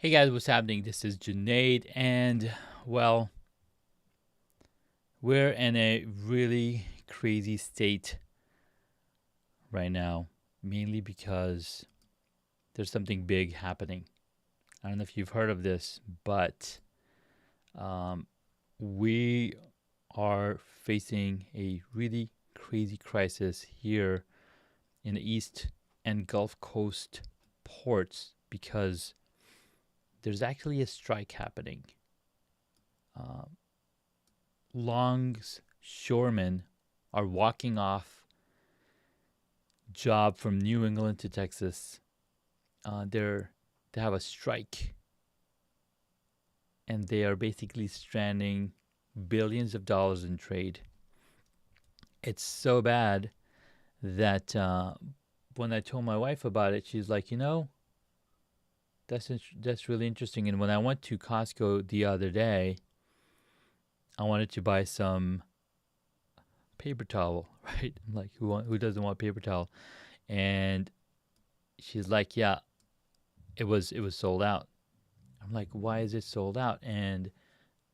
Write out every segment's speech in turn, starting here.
Hey guys, what's happening? This is Junaid, and well, we're in a really crazy state right now, mainly because there's something big happening. I don't know if you've heard of this, but um, we are facing a really crazy crisis here in the East and Gulf Coast ports because there's actually a strike happening. Uh, Longshoremen are walking off job from New England to Texas. They have a strike, and they are basically stranding billions of dollars in trade. It's so bad that when I told my wife about it, she's like, that's really interesting. And when I went to Costco the other day, I wanted to buy some paper towel, right? I'm like, who doesn't want paper towel? And she's like, yeah, it was sold out. I'm like, why is it sold out? And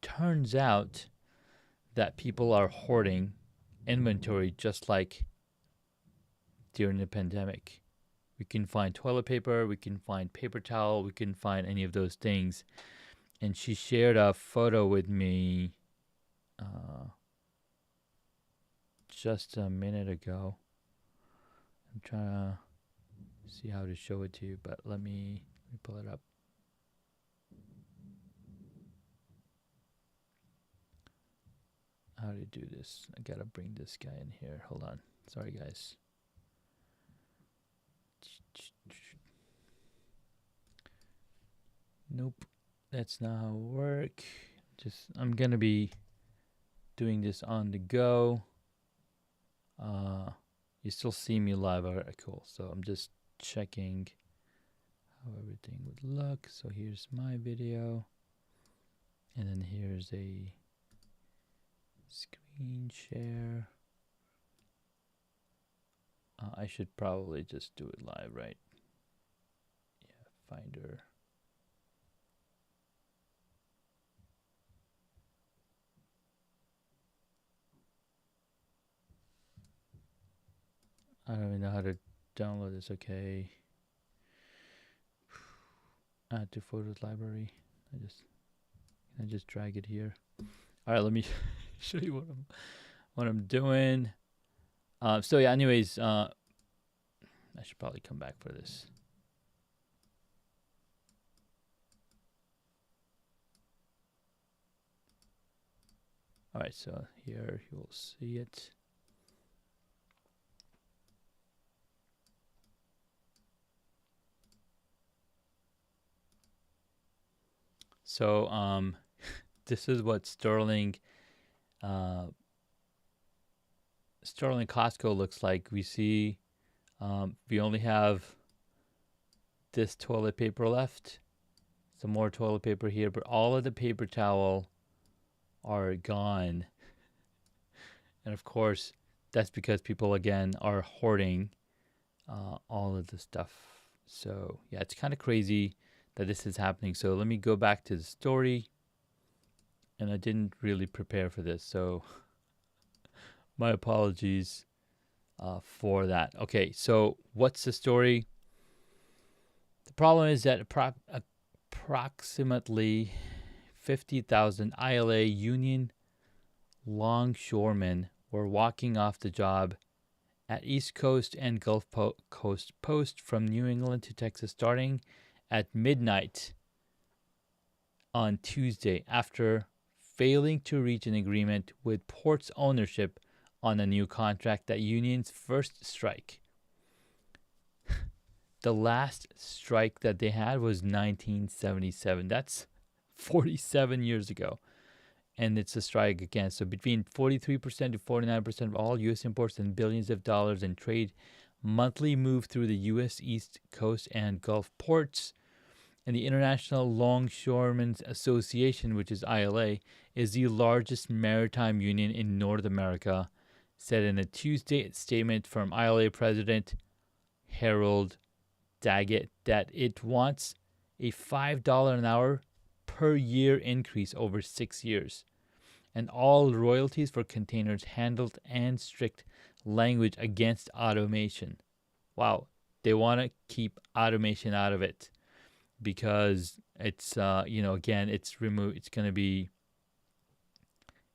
turns out that people are hoarding inventory just like during the pandemic. We can find toilet paper, we can find paper towel, we can find any of those things. And she shared a photo with me uh, just a minute ago. I'm trying to see how to show it to you, but let me pull it up. How to do this? I gotta bring this guy in here. Hold on. Sorry, guys. Nope, that's not how it work. Just I'm gonna be doing this on the go. Uh, you still see me live. All right, cool. So I'm just checking how everything would look. So here's my video, and then here's a screen share. I should probably just do it live, right? Yeah, Finder. I don't even know how to download this. Okay. Add to photos library. I just drag it here. All right, let me show you what I'm doing. So yeah. Anyways, I should probably come back for this. All right, so here you'll see it. So this is what uh, Sterling Costco looks like. We see we only have this toilet paper left. Some more toilet paper here, but all of the paper towel are gone. And of course, that's because people again are hoarding all of the stuff. So yeah, it's kind of crazy that this is happening. So let me go back to the story. And I didn't really prepare for this, so my apologies for that. Okay, so what's the story? The problem is that approximately 50,000 ILA union longshoremen were walking off the job at East Coast and Gulf Coast Post from New England to Texas starting at midnight on Tuesday after failing to reach an agreement with port's ownership on a new contract, that union's first strike. The last strike that they had was 1977. That's 47 years ago. And it's a strike again. So between 43% to 49% of all U.S. imports and billions of dollars in trade monthly move through the U.S. East Coast and Gulf ports. And the International Longshoremen's Association, which is ILA, is the largest maritime union in North America, said in a Tuesday statement from ILA President Harold Daggett that it wants a $5 an hour per year increase over 6 years, and all royalties for containers handled and strict language against automation. Wow, they want to keep automation out of it because it's again, it's going to be,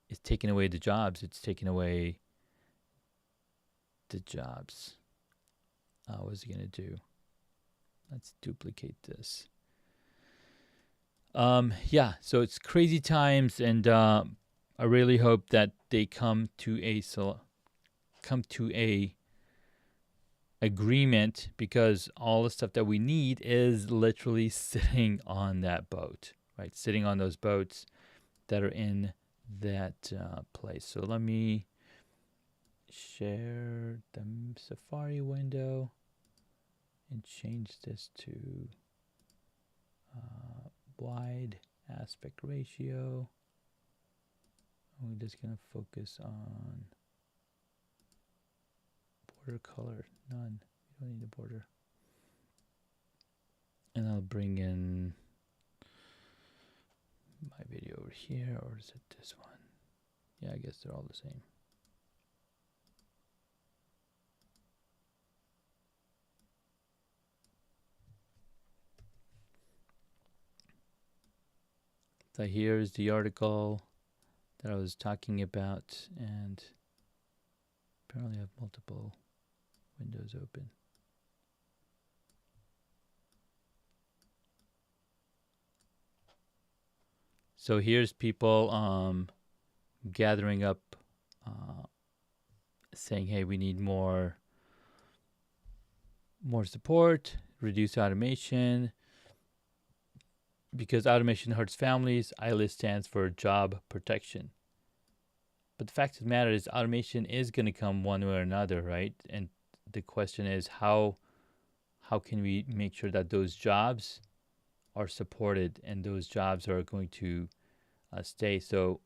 it's taking away the jobs. It's taking away the jobs. What's it going to do? Let's duplicate this. Yeah, so it's crazy times, and I really hope that they come to a agreement, because all the stuff that we need is literally sitting on that boat, right? Sitting on those boats that are in that place. So let me share the Safari window and change this to wide aspect ratio. We're just going to focus on border color. None. We don't need a border. And I'll bring in my video over here, or is it this one? Yeah, I guess they're all the same. So here's the article that I was talking about, and apparently I have multiple windows open. So here's people gathering up, saying, hey, we need more support, reduce automation, because automation hurts families. ILIS stands for job protection. But the fact of the matter is, automation is going to come one way or another, right? And the question is, how can we make sure that those jobs are supported and those jobs are going to stay? So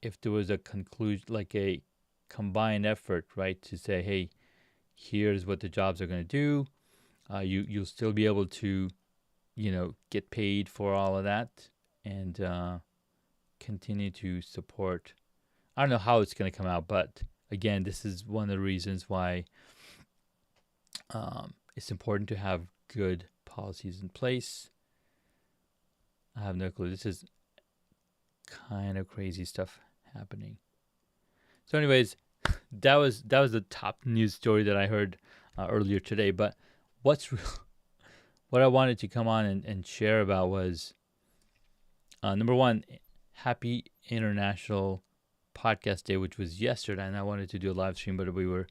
if there was a conclusion, like a combined effort, right, to say, hey, here's what the jobs are going to do, you'll still be able to, get paid for all of that, and continue to support. I don't know how it's going to come out, but again, this is one of the reasons why it's important to have good policies in place. I have no clue. This is kind of crazy stuff happening. So anyways, that was the top news story that I heard earlier today. But what I wanted to come on and share about was, number one, happy International Podcast Day, which was yesterday, and I wanted to do a live stream, but we were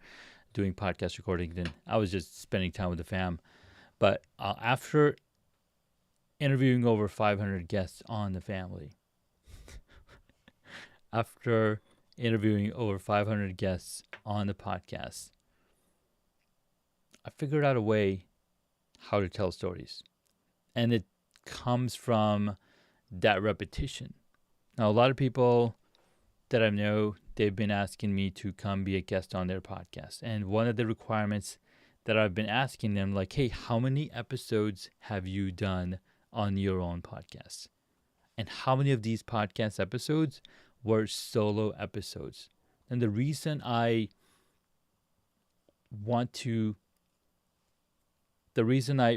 doing podcast recording, then I was just spending time with the fam. But after interviewing over 500 guests on the family, after interviewing over 500 guests on the podcast, I figured out a way how to tell stories. And it comes from that repetition. Now, a lot of people that I know, they've been asking me to come be a guest on their podcast. And one of the requirements that I've been asking them, like, hey, how many episodes have you done on your own podcast? And how many of these podcast episodes were solo episodes? And the reason I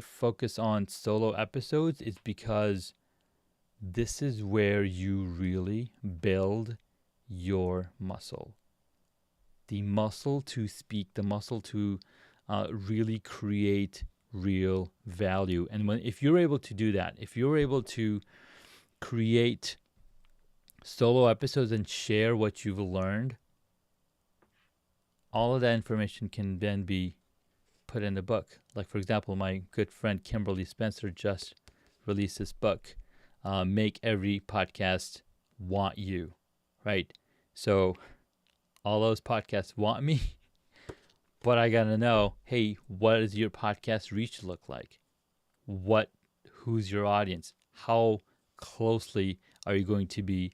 focus on solo episodes is because this is where you really build your muscle. The muscle to speak, the muscle to really create real value. And if you're able to do that, if you're able to create solo episodes and share what you've learned, all of that information can then be put in the book. Like, for example, my good friend Kimberly Spencer just released this book, Make Every Podcast Want You, right? So all those podcasts want me, but I got to know, hey, what does your podcast reach look like? Who's your audience? How closely are you going to be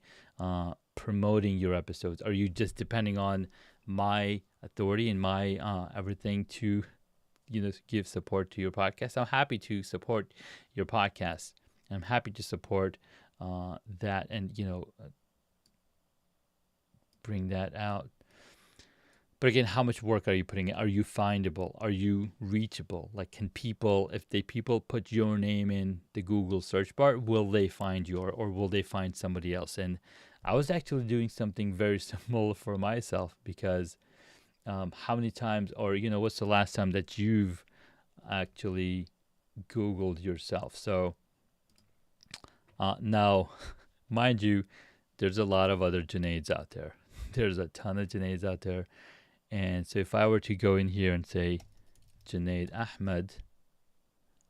promoting your episodes? Are you just depending on my authority and my everything to give support to your podcast, I'm happy to support your podcast. I'm happy to support that, and bring that out. But again, how much work are you putting in? Are you findable? Are you reachable? Like, can people, if people put your name in the Google search bar, will they find you, or will they find somebody else? And I was actually doing something very similar for myself, because how many times, or what's the last time that you've actually Googled yourself? So now, mind you, there's a lot of other Junaids out there. There's a ton of Junaids out there. And so if I were to go in here and say Junaid Ahmed,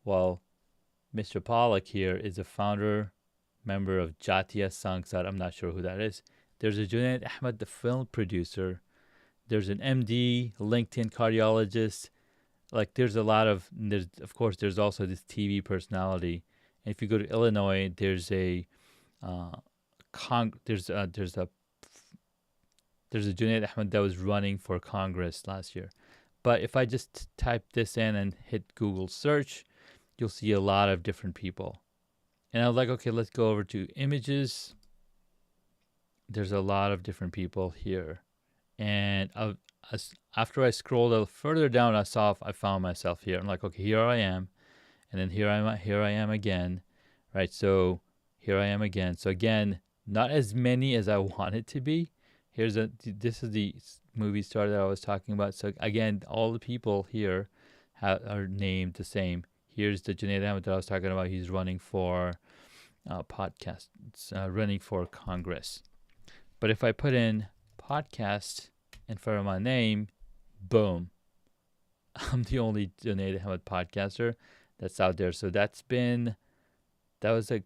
well, Mr. Pollock here is a founder, member of Jatiya Sangsad. I'm not sure who that is. There's a Junaid Ahmed, the film producer. There's an MD, LinkedIn cardiologist. Like, there's a lot of, of course, there's also this TV personality. And if you go to Illinois, there's a there's a Junaid Ahmed that was running for Congress last year. But if I just type this in and hit Google search, you'll see a lot of different people. And I was like, okay, let's go over to images. There's a lot of different people here. And after I scrolled a little further down, I found myself here. I'm like, okay, here I am. And then here I am again. Right, so here I am again. So again, not as many as I want it to be. This is the movie star that I was talking about. So again, all the people here are named the same. Here's the Junaid Ahmed that I was talking about. He's running for podcast, running for Congress. But if I put in podcast in front of my name, boom, I'm the only Junaid Ahmed podcaster that's out there. So that was a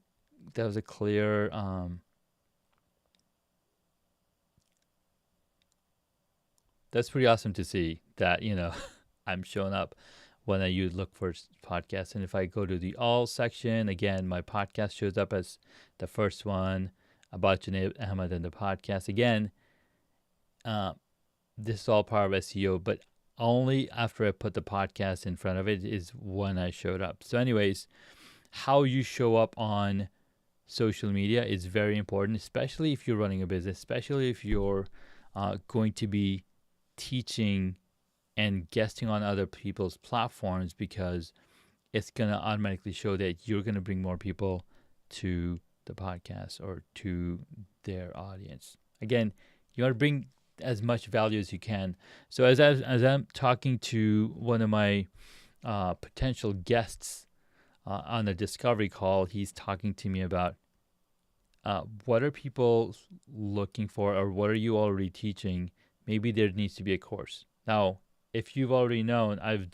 clear that's pretty awesome to see that, I'm showing up when I look for podcasts. And if I go to the all section, again, my podcast shows up as the first one, about Junaid Ahmed and the podcast. Again, this is all part of SEO, but only after I put the podcast in front of it is when I showed up. So anyways, how you show up on social media is very important, especially if you're running a business, especially if you're going to be teaching and guesting on other people's platforms, because it's going to automatically show that you're going to bring more people to the podcast or to their audience. Again, you want to bring as much value as you can. So as I'm talking to one of my potential guests on a discovery call, he's talking to me about what are people looking for, or what are you already teaching? Maybe there needs to be a course. Now, if you've already known, I've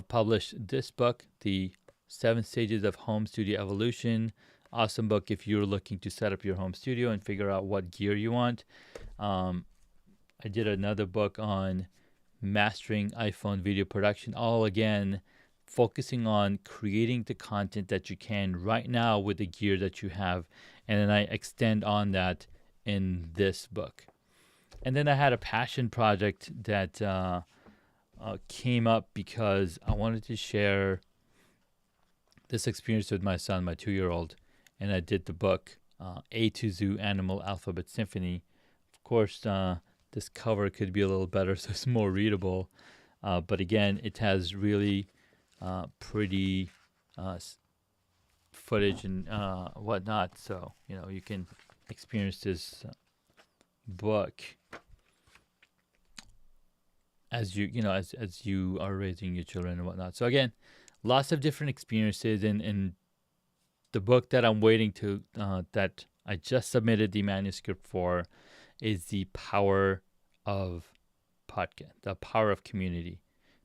published this book, The 7 Stages of Home Studio Evolution. Awesome book if you're looking to set up your home studio and figure out what gear you want. I did another book on mastering iPhone video production, all again focusing on creating the content that you can right now with the gear that you have. And then I extend on that in this book. And then I had a passion project that came up because I wanted to share this experience with my son, my 2-year-old. And I did the book, A to Zoo Animal Alphabet Symphony. Of course, this cover could be a little better, so it's more readable. But again, it has really pretty footage and whatnot. So, you can experience this book as you are raising your children and whatnot. So again, lots of different experiences. In the book that I'm waiting to, that I just submitted the manuscript for, is The Power of Podcast, The Power of Community.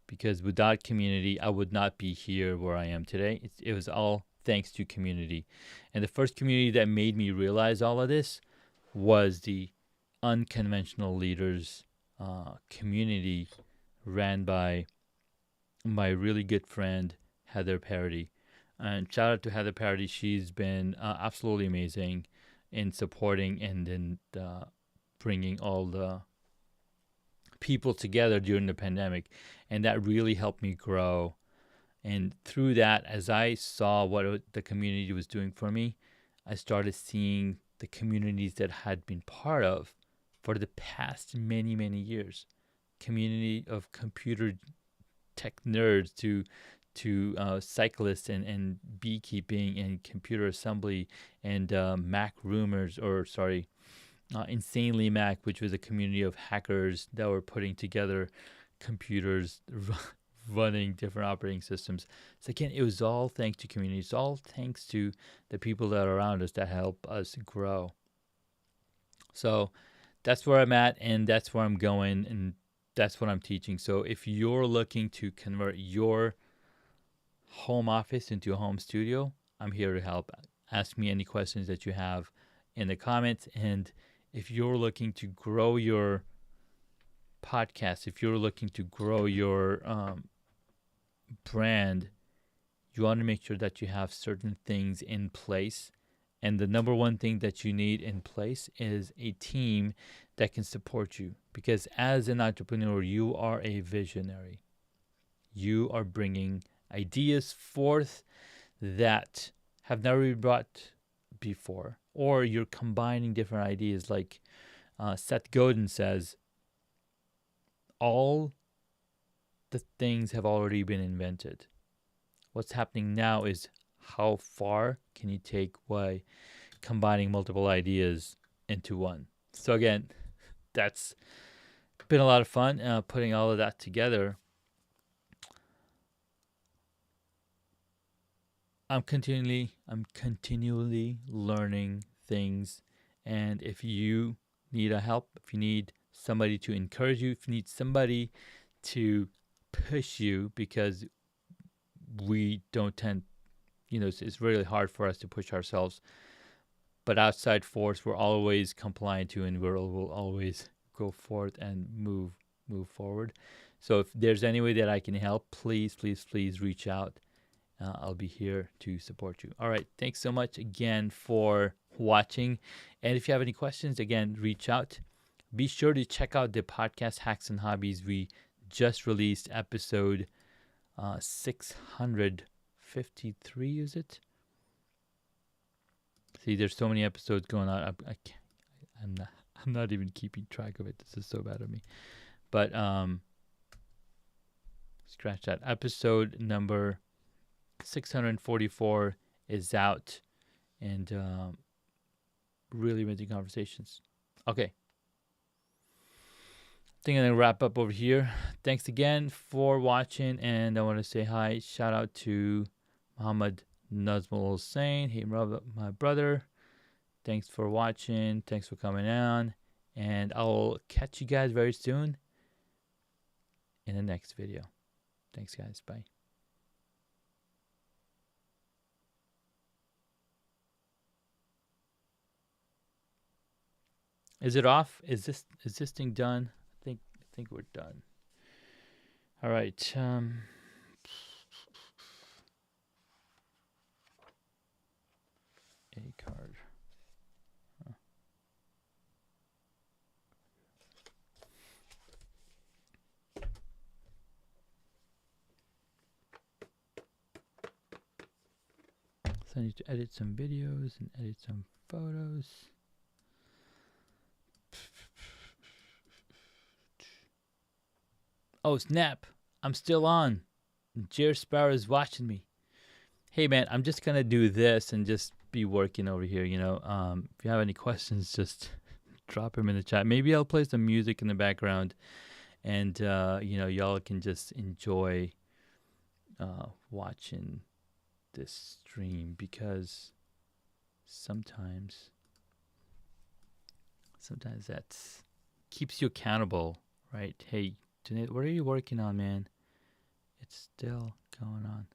Because without community, I would not be here where I am today. It was all thanks to community. And the first community that made me realize all of this was the Unconventional Leaders community, ran by my really good friend Heather Parody. And shout out to Heather Parody. She's been absolutely amazing in supporting and in bringing all the people together during the pandemic, and that really helped me grow. And through that, as I saw what the community was doing for me, I started seeing the communities that I had been part of for the past many, many years. Community of computer tech nerds to cyclists and beekeeping and computer assembly and Mac rumors, or sorry, Insanely Mac, which was a community of hackers that were putting together computers running different operating systems. So again, it was all thanks to community. It's all thanks to the people that are around us that help us grow. So that's where I'm at, and that's where I'm going, and that's what I'm teaching. So if you're looking to convert your home office into a home studio, I'm here to help. Ask me any questions that you have in the comments. And if you're looking to grow your podcast, if you're looking to grow your brand, you want to make sure that you have certain things in place. And the number one thing that you need in place is a team that can support you. Because as an entrepreneur, you are a visionary. You are bringing ideas forth that have never been brought before. Or you're combining different ideas. Like Seth Godin says, all the things have already been invented. What's happening now is how far can you take by combining multiple ideas into one. So again, that's been a lot of fun putting all of that together. I'm continually learning things, and if you need a help, if you need somebody to encourage you, if you need somebody to push you, because we don't tend, it's really hard for us to push ourselves, but outside force we're always compliant to, and we'll always go forth and move forward. So if there's any way that I can help, please reach out. I'll be here to support you. All right. Thanks so much again for watching. And if you have any questions, again, reach out. Be sure to check out the podcast Hacks and Hobbies. We just released episode 653, is it? See, there's so many episodes going on. I'm not even keeping track of it. This is so bad of me. But scratch that. Episode number 644 is out, and really amazing conversations. Okay. I think I'm going to wrap up over here. Thanks again for watching, and I want to say hi. Shout out to Muhammad Nazmul Hussain. Hey, my brother. Thanks for watching. Thanks for coming on, and I'll catch you guys very soon in the next video. Thanks, guys. Bye. Is it off? Is this thing done? I think we're done. All right. A card. So I need to edit some videos and edit some photos. Oh, snap. I'm still on. Jer Sparrow is watching me. Hey, man, I'm just going to do this and just be working over here, If you have any questions, just drop them in the chat. Maybe I'll play some music in the background, and, y'all can just enjoy watching this stream, because sometimes that keeps you accountable, right? Hey, Junaid, what are you working on, man? It's still going on.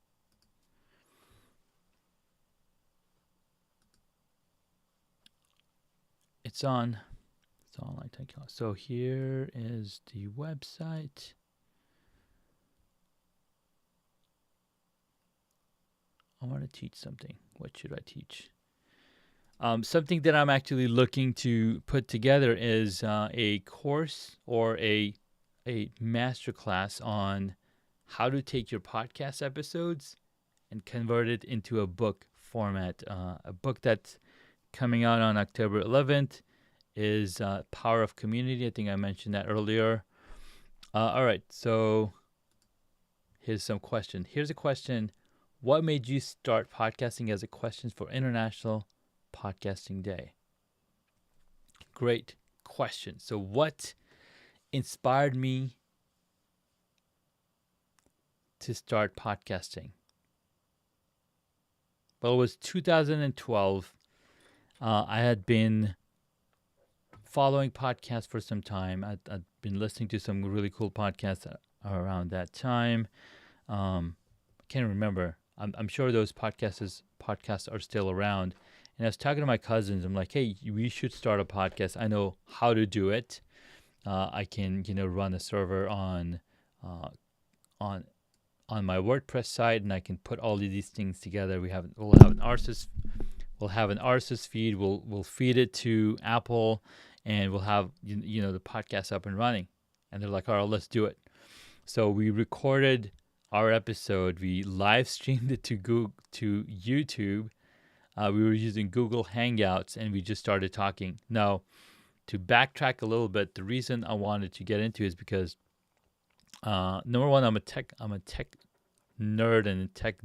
It's on. It's online. So here is the website. I want to teach something. What should I teach? Something that I'm actually looking to put together is a course or a a masterclass on how to take your podcast episodes and convert it into a book format. A book that's coming out on October 11th is Power of Community. I think I mentioned that earlier. All right, so here's some question. Here's a question. What made you start podcasting as a question for International Podcasting Day? Great question. So what inspired me to start podcasting? Well, it was 2012. I had been following podcasts for some time. I'd been listening to some really cool podcasts around that time. I can't remember. I'm sure those podcasts are still around. And I was talking to my cousins. I'm like, hey, we should start a podcast. I know how to do it. I can, run a server on my WordPress site, and I can put all of these things together. We'll have an RSS feed. We'll feed it to Apple, and we'll have the podcast up and running. And they're like, all right, let's do it. So we recorded our episode. We live streamed it to YouTube. We were using Google Hangouts, and we just started talking. Now, to backtrack a little bit, the reason I wanted to get into is because number one, I'm a tech nerd and a tech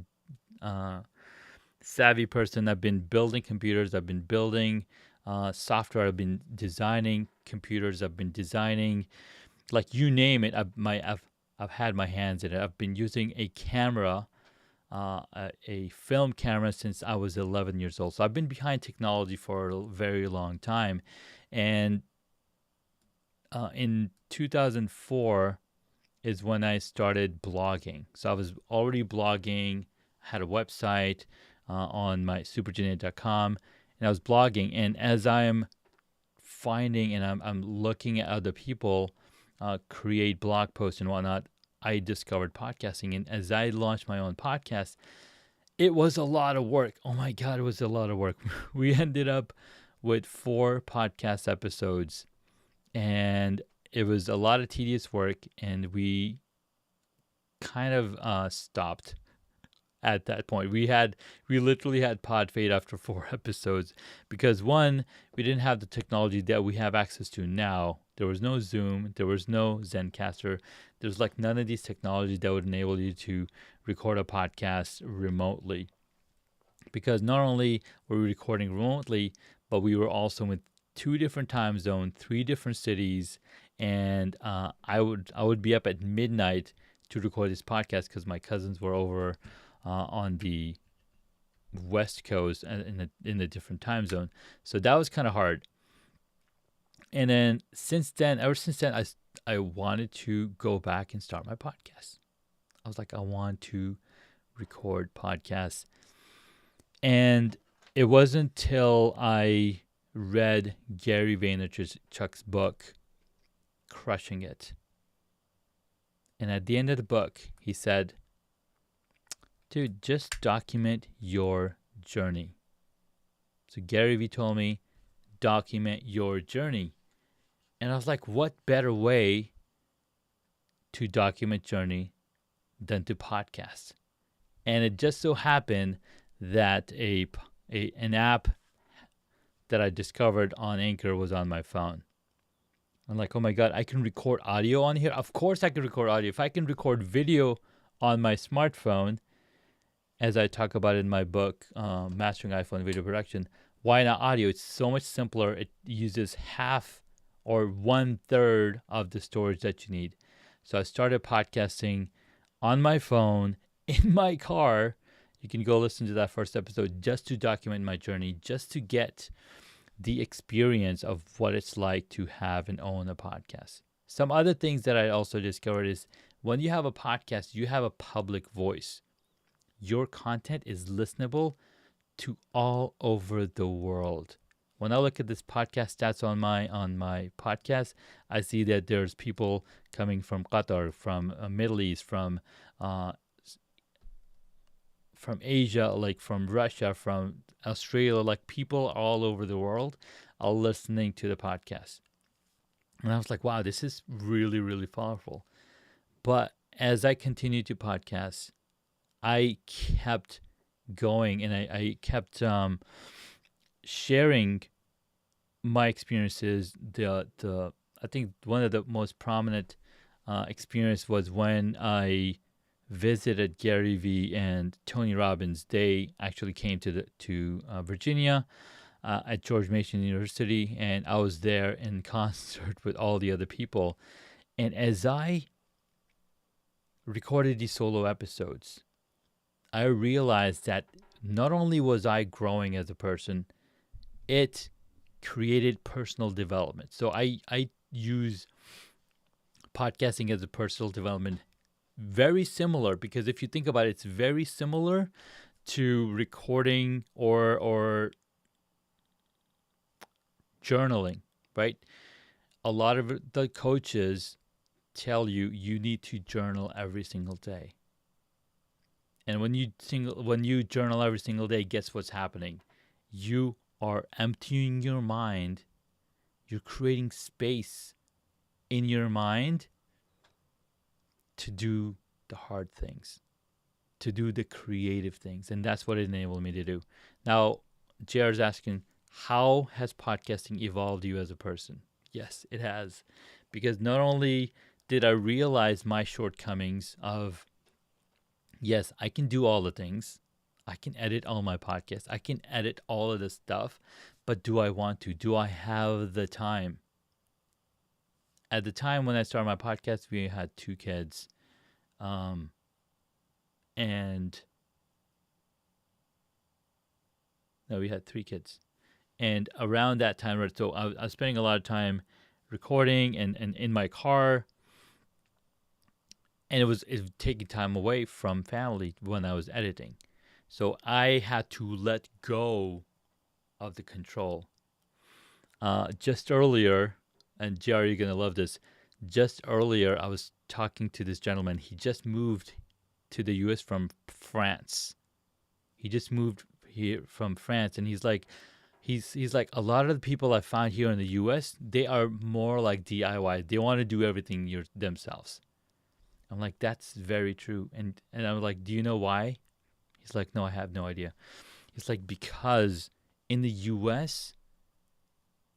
savvy person. I've been building computers. I've been building software. I've been designing computers. I've been designing, like, you name it. I've had my hands in it. I've been using a camera, a film camera, since I was 11 years old. So I've been behind technology for a very long time. And in 2004 is when I started blogging. So I was already blogging, had a website on my supergenet.com, and I was blogging. And as I'm finding and I'm looking at other people create blog posts and whatnot, I discovered podcasting. And as I launched my own podcast, it was a lot of work. Oh my God, it was a lot of work. We ended up with 4 podcast episodes, and it was a lot of tedious work, and we kind of stopped at that point. We literally had pod fade after 4 episodes because, one, we didn't have the technology that we have access to now. There was no Zoom, there was no Zencaster. There's like none of these technologies that would enable you to record a podcast remotely. Because not only were we recording remotely, but we were also in 2 different time zones, 3 different cities, and I would be up at midnight to record this podcast because my cousins were over on the West Coast and in a different time zone. So that was kind of hard. And then ever since then, I wanted to go back and start my podcast. I was like, I want to record podcasts. And it wasn't until I read Gary Vaynerchuk's book, Crushing It. And at the end of the book, he said, dude, just document your journey. So Gary Vee told me, document your journey. And I was like, what better way to document journey than to podcast? And it just so happened that an app that I discovered on Anchor was on my phone. I'm like, oh my God, I can record audio on here? Of course I can record audio. If I can record video on my smartphone, as I talk about in my book, Mastering iPhone Video Production, why not audio? It's so much simpler. It uses half or 1/3 of the storage that you need. So I started podcasting on my phone, in my car. You can go listen to that first episode just to document my journey, just to get the experience of what it's like to have and own a podcast. Some other things that I also discovered is when you have a podcast, you have a public voice. Your content is listenable to all over the world. When I look at this podcast stats on my podcast, I see that there's people coming from Qatar, from Middle East, from Asia, like from Russia, from Australia, like people all over the world are listening to the podcast. And I was like, wow, this is really, really powerful. But as I continued to podcast, I kept going, and I kept sharing my experiences. The I think one of the most prominent experience was when I visited Gary Vee and Tony Robbins. They actually came to Virginia at George Mason University, and I was there in concert with all the other people. And as I recorded these solo episodes, I realized that not only was I growing as a person, it created personal development. So I use podcasting as a personal development, very similar, because if you think about it, it's very similar to recording or journaling, right? A lot of the coaches tell you you need to journal every single day. And when you journal every single day, guess what's happening? You are emptying your mind. You're creating space in your mind to do the hard things, to do the creative things. And that's what it enabled me to do. Now, JR's asking, how has podcasting evolved you as a person? Yes, it has. Because not only did I realize my shortcomings of, yes, I can do all the things. I can edit all my podcasts. I can edit all of this stuff. But do I want to? Do I have the time? At the time when I started my podcast, we had 2 kids. And no, we had 3 kids. And around that time, right, so I was spending a lot of time recording and in my car. And it was taking time away from family when I was editing. So I had to let go of the control. Just earlier, and Jerry, you're going to love this. Just earlier, I was talking to this gentleman. He just moved to the U.S. from France. He just moved here from France, and he's like, a lot of the people I find here in the U.S., they are more like DIY. They want to do everything themselves. I'm like, that's very true. And I'm like, do you know why? He's like, no, I have no idea. He's like, because in the U.S.,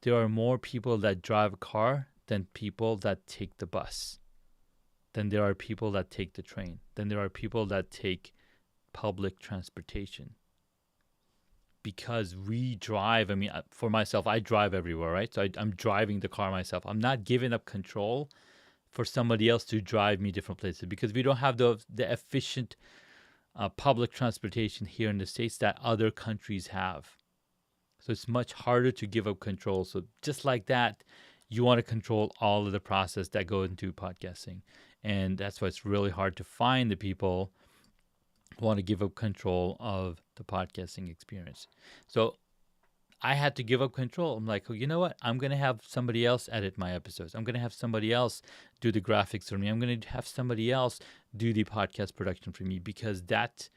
there are more people that drive a car than people that take the bus. Then there are people that take the train. Then there are people that take public transportation. Because we drive, I mean, for myself, I drive everywhere, right? So I'm driving the car myself. I'm not giving up control for somebody else to drive me different places, because we don't have the efficient public transportation here in the States that other countries have. So it's much harder to give up control. So just like that, you want to control all of the process that go into podcasting. And that's why it's really hard to find the people who want to give up control of the podcasting experience. So I had to give up control. I'm like, oh, you know what? I'm going to have somebody else edit my episodes. I'm going to have somebody else do the graphics for me. I'm going to have somebody else do the podcast production for me, because that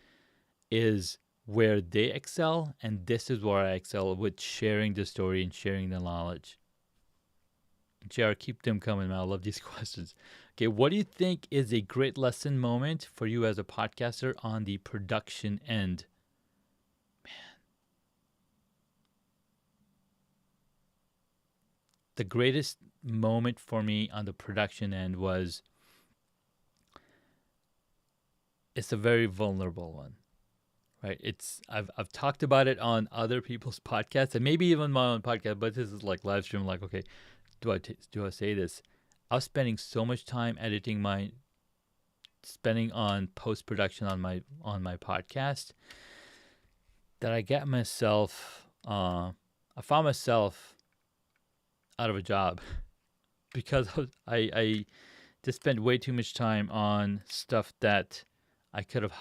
is where they excel, and this is where I excel, with sharing the story and sharing the knowledge. JR, keep them coming, man. I love these questions. Okay, what do you think is a great lesson moment for you as a podcaster on the production end? The greatest moment for me on the production end was, it's a very vulnerable one, right? I've talked about it on other people's podcasts and maybe even my own podcast, but this is like live stream. Like, okay, do I say this? I was spending so much time spending on post production on my podcast, that I found myself out of a job because I just spent way too much time on stuff that I could have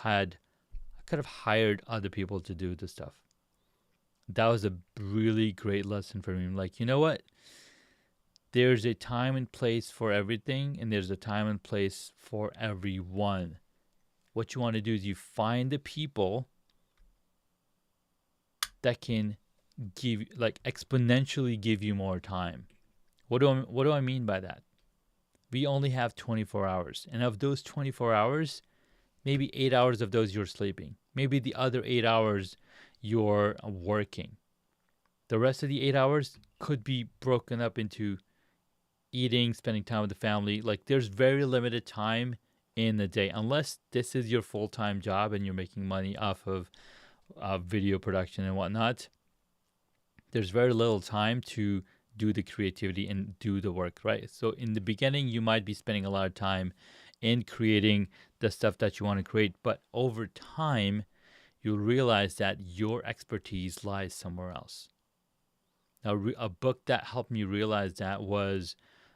hired other people to do the stuff. That was a really great lesson for me. I'm like, you know what? There's a time and place for everything, and there's a time and place for everyone. What you want to do is you find the people that can exponentially give you more time. What do I mean by that? We only have 24 hours. And of those 24 hours, maybe 8 hours of those you're sleeping. Maybe the other 8 hours you're working. The rest of the 8 hours could be broken up into eating, spending time with the family. Like there's very limited time in the day, unless this is your full-time job and you're making money off of video production and whatnot. There's very little time to do the creativity and do the work, right? So in the beginning, you might be spending a lot of time in creating the stuff that you want to create, but over time, you'll realize that your expertise lies somewhere else. Now, a book that helped me realize that was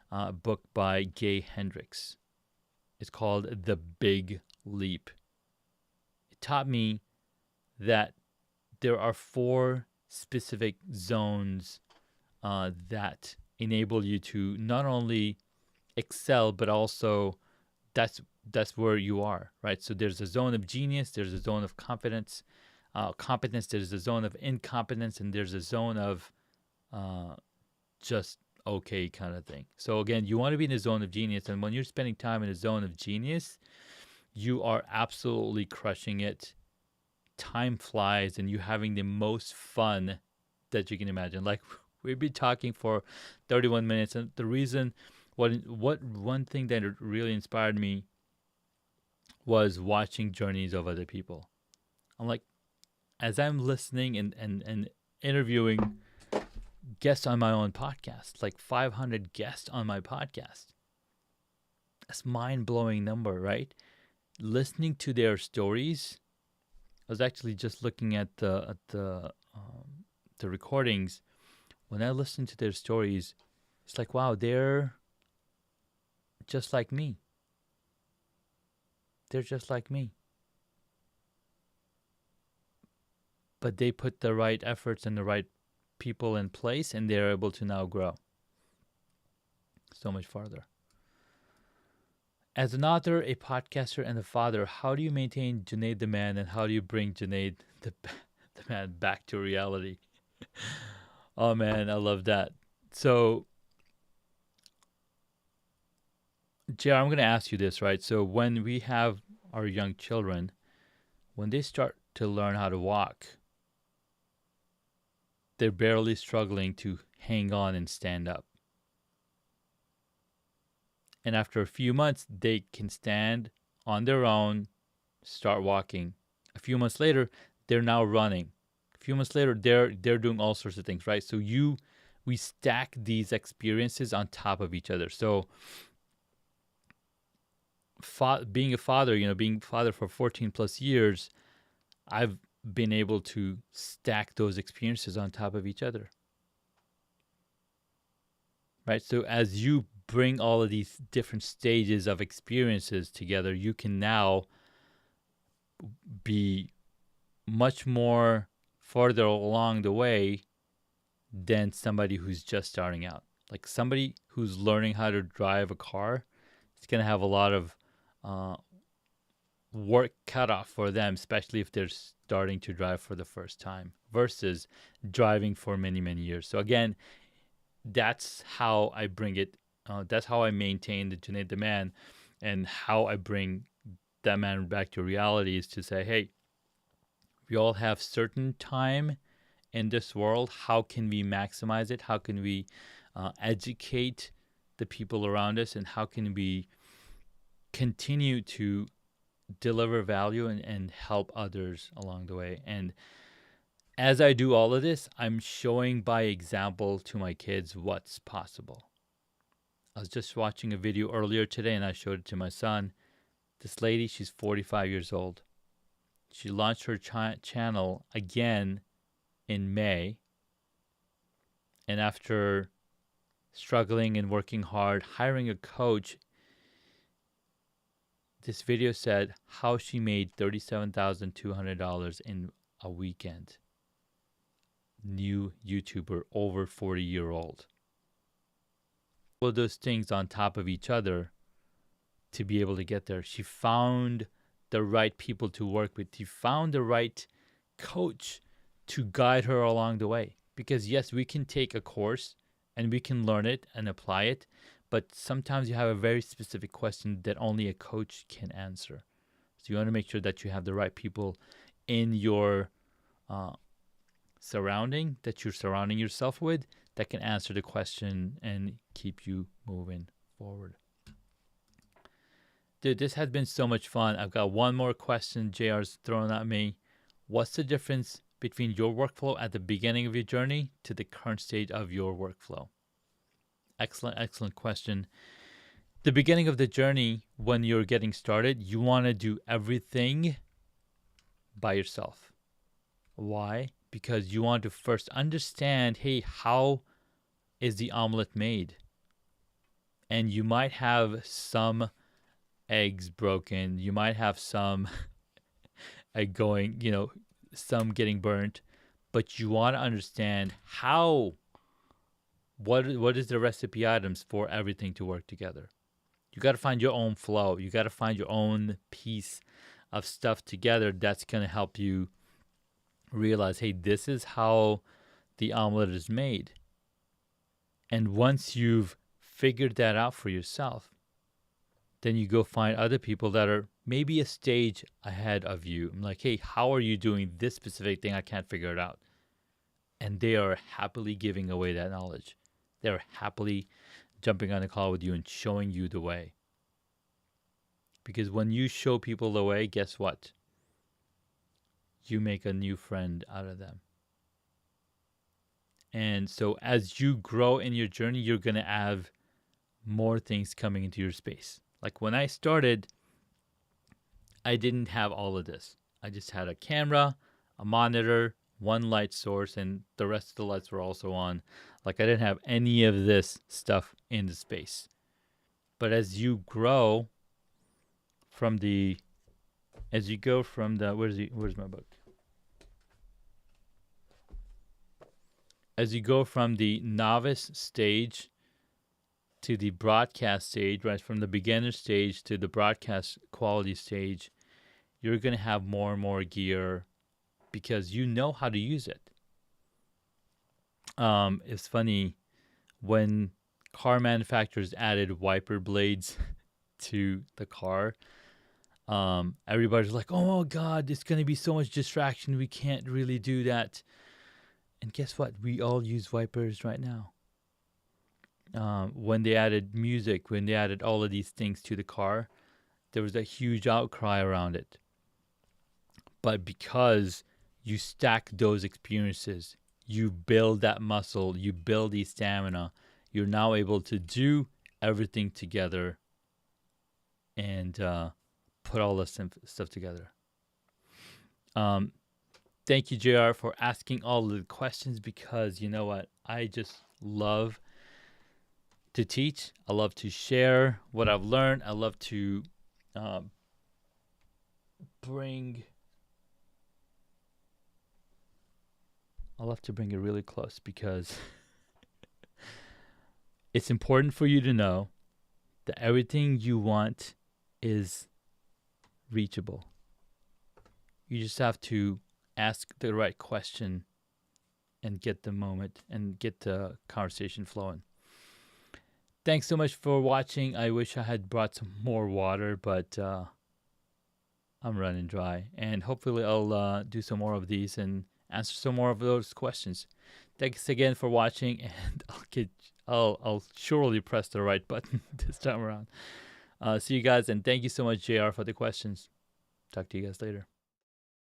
a book by Gay Hendricks. It's called The Big Leap. It taught me that there are 4 specific zones that enable you to not only excel, but also that's where you are, right? So there's a zone of genius, there's a zone of competence, there's a zone of incompetence, and there's a zone of just okay kind of thing. So again, you want to be in the zone of genius, and when you're spending time in the zone of genius, you are absolutely crushing it. Time flies, and you're having the most fun that you can imagine. Like we've been talking for 31 minutes, and the reason, one thing that really inspired me was watching journeys of other people. I'm like, as I'm listening and interviewing guests on my own podcast, like 500 guests on my podcast. That's mind-blowing number, right? Listening to their stories. I was actually just looking at the recordings. When I listen to their stories, it's like, wow, they're just like me. They're just like me. But they put the right efforts and the right people in place, and they're able to now grow so much farther. As an author, a podcaster, and a father, how do you maintain Junaid the Man, and how do you bring Junaid the man back to reality? Oh man, I love that. So, JR, I'm going to ask you this, right? So when we have our young children, when they start to learn how to walk, they're barely struggling to hang on and stand up. And after a few months, they can stand on their own, start walking. A few months later, they're now running. A few months later, they're doing all sorts of things, right? So we stack these experiences on top of each other. So being a father, being a father for 14 plus years, I've been able to stack those experiences on top of each other. Right? So as you bring all of these different stages of experiences together, you can now be much more farther along the way than somebody who's just starting out. Like somebody who's learning how to drive a car, it's going to have a lot of work cut off for them, especially if they're starting to drive for the first time versus driving for many, many years. So again, that's how I bring it. That's how I maintain the Junaid the Man, and how I bring that man back to reality is to say, hey, we all have certain time in this world. How can we maximize it? How can we educate the people around us? And how can we continue to deliver value and help others along the way? And as I do all of this, I'm showing by example to my kids what's possible. I was just watching a video earlier today, and I showed it to my son. This lady, she's 45 years old. She launched her channel again in May. And after struggling and working hard, hiring a coach, this video said how she made $37,200 in a weekend. New YouTuber, over 40-year-old. All of those things on top of each other to be able to get there. She found the right people to work with. She found the right coach to guide her along the way. Because yes, we can take a course and we can learn it and apply it. But sometimes you have a very specific question that only a coach can answer. So you want to make sure that you have the right people in your surrounding, that you're surrounding yourself with, that can answer the question and keep you moving forward. Dude, this has been so much fun. I've got one more question JR's thrown at me. What's the difference between your workflow at the beginning of your journey to the current stage of your workflow? Excellent question. The beginning of the journey, when you're getting started, you want to do everything by yourself. Why? Because you want to first understand, hey, how is the omelet made? And you might have some eggs broken. You might have some egg going, some getting burnt. But you want to understand what is the recipe items for everything to work together. You got to find your own flow. You got to find your own piece of stuff together that's going to help you realize, hey, this is how the omelet is made. And once you've figured that out for yourself, then you go find other people that are maybe a stage ahead of you. I'm like, hey, how are you doing this specific thing? I can't figure it out. And they are happily giving away that knowledge. They're happily jumping on a call with you and showing you the way. Because when you show people the way, guess what? You make a new friend out of them. And so as you grow in your journey, you're going to have more things coming into your space. Like when I started, I didn't have all of this. I just had a camera, a monitor, one light source, and the rest of the lights were also on. Like I didn't have any of this stuff in the space. But as you grow from the, where's my book? As you go from the novice stage to the broadcast stage, right, from the beginner stage to the broadcast quality stage, you're going to have more and more gear because you know how to use it. It's funny, when car manufacturers added wiper blades to the car, everybody's like, oh God, it's going to be so much distraction. We can't really do that. And guess what? We all use wipers right now. When they added music, when they added all of these things to the car, there was a huge outcry around it. But because you stack those experiences, you build that muscle, you build the stamina, you're now able to do everything together and put all this stuff together. Thank you, JR, for asking all the questions, because you know what? I just love to teach. I love to share what I've learned. I love to bring it really close, because it's important for you to know that everything you want is reachable. You just have to ask the right question and get the moment and get the conversation flowing. Thanks so much for watching. I wish I had brought some more water, but I'm running dry. And hopefully I'll do some more of these and answer some more of those questions. Thanks again for watching, and I'll surely press the right button this time around. See you guys, and thank you so much, JR, for the questions. Talk to you guys later.